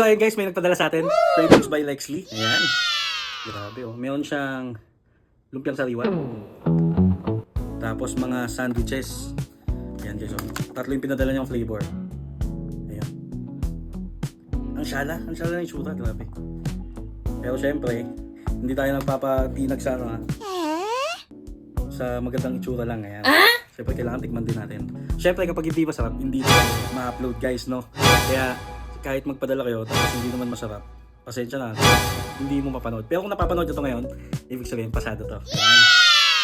So ayun guys, may nagpadala sa atin. Cravings by Lexly. Ayan. Grabe oh. Meron siyang lumpiang sariwa. Tapos mga sandwiches. Ayan guys oh. Tatlo yung pinadala niyang flavor. Ayan. Ang syala ng itsura. Grabe. Pero syempre, hindi tayo nagpapatinag sa magandang itsura lang. Ayan. Syempre kailangan tikman din natin. Syempre kapag hindi masarap, hindi ito ma-upload guys, no? Kaya kahit magpadala kayo tapos hindi naman masarap, pasensya na, hindi mo mapanood. Pero kung napapanood nyo ito ngayon, ibig sabihin pasado to. Ayan.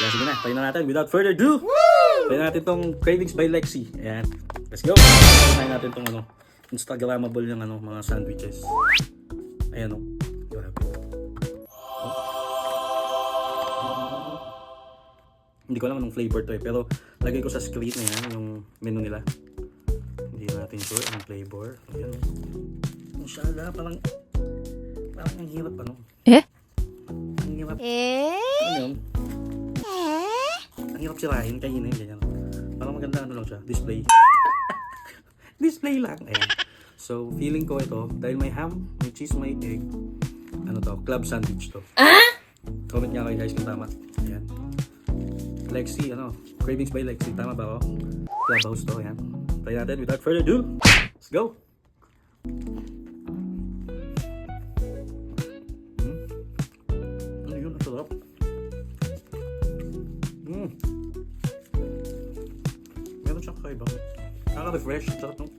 Kaya sige na, tayo na natin without further ado. Tayo natin tong Cravings by Lexly. Ayan. Let's go. Tayo natin tong Instagrammable yung mga sandwiches. Ayan o. Hindi ko alam anong flavor to pero lagay ko sa screen na yan yung menu nila. Hindi natin sure anong flavor. Ayan. Inshallah, parang ang hirap Ang hirap. Ano yun? Ang hirap sirahin, kainin, ganyan. Parang maganda lang siya, display. Display lang, ayan. So, feeling ko ito, dahil may ham, may cheese, may egg, club sandwich to. Comment nga kayo guys kung tama. Ayan. Lexly, Cravings by Lexly, tama ba ako? Clubhouse to, ayan. Try natin without further ado. Let's go! Ano yun? Ang sarap. Meron siyang kakaiba. Nakaka-refresh. Sarap nung.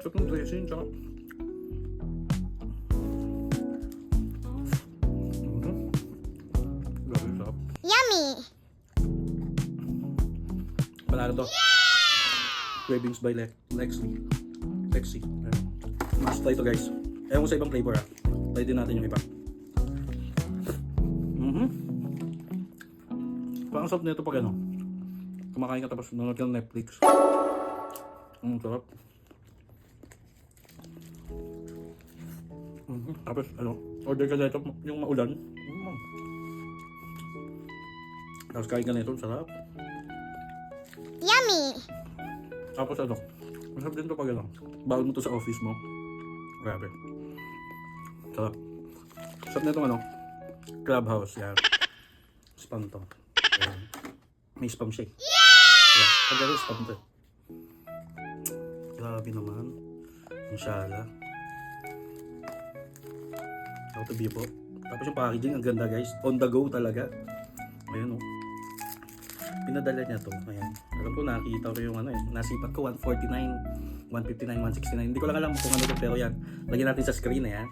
Sarap nung dressing. Sarap. Panalo to. Cravings by Lexly. Must try to guys. Ewan ko sa ibang flavor Try din natin yung iba. Parang sarap nito pag kumakain ka tapos nanonood ka ng Netflix. Sarap. Tapos order ka nito yung maulan. Tapos kain ka nito, sarap. Yummy! Tapos masarap din ito pag baon mo to sa office mo. Grabe. Sarap. Sarap na itong Clubhouse. Yan. Spam to. Ayan. May spam siya. Yeah! Pag spam to. Grabe naman. Inshallah. How to be po. Tapos yung packaging, ang ganda guys. On the go talaga. Ayan pinadala niya to. Ayan. Alam ko nakita ko yung nasipat ko 149, 159, 169. Hindi ko lang alam kung to pero yan. Lagyan natin sa screen na yan.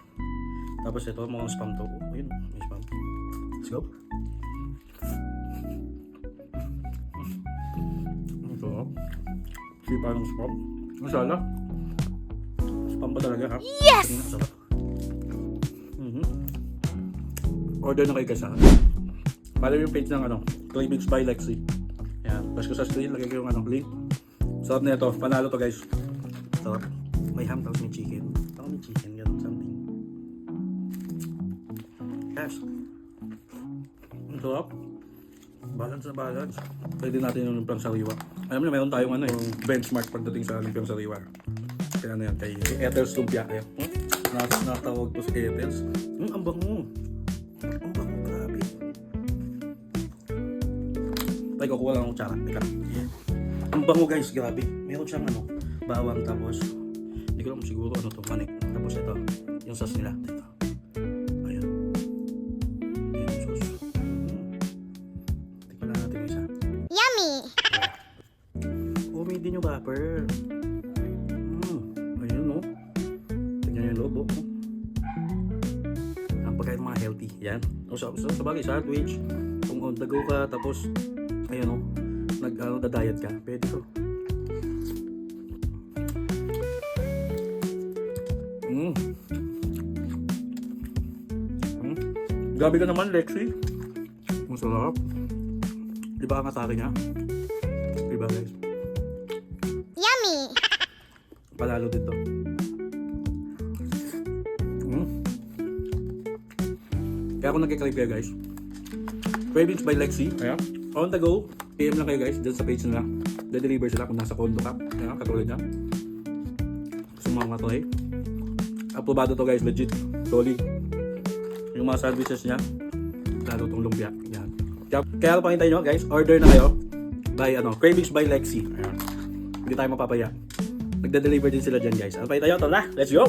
Tapos ito mukhang spam to. Ayun, may spam. Let's go. Ito. Sipa ng spam. Masala. Spam pa talaga Yes! Masarap. Order na kayo guys Follow yung page ng Cravings by Lexly. Ayan, press ko sa screen, lagay ko yung link. Sarap na ito, panalo to guys. Sarap. May ham tapos may chicken. Tapos may chicken, gano'n, something. Yes. Ang sarap. Balance na balance. Pwede natin yung lumpiang sariwa. Alam mo, meron tayong yung benchmark pagdating sa lumpiang sariwa. Kaya yan, kay Ethels Lumpia. Ayan. Natawag to si Ethels. Ang bango. Ang bango, grabe. Tayo kukuha lang ng kutsara. Teka. Ang bango guys, grabe. Meron siyang bawang tapos hindi ko lang siguro to, manik. Tapos ito, yung sauce nila. Ito. Ayan. Ayan yung sauce. Tika lang natin yung isa. Yummy! May din yung wrapper. Ayun tignan yung lobo. Ang pagkain mga healthy. Yan. Sa bagay, sandwich. Kung on the go ka, tapos ayun nag-diet ka, pwede to. Grabe ka naman, Lexly. Masarap. Diba ang atake niya? Diba guys? Yummy! Palalo dito. Kaya ako nag-crave kayo guys. Cravings by Lexly. Ayan. On the go. PM lang kayo guys dyan sa page nila. De-deliver sila kung nasa condo ka. Ayan, katulad niya. Sumama to eh. Aprobado to guys, legit. Solid. Yung mga services niya, lalo tong lumpia. Yan. Kaya pakintay nyo guys, order na kayo by Cravings by Lexi. Ayan. Hindi tayo mapapaya. Nagde-deliver din sila dyan guys. Ano pa tayo? Tara, let's go!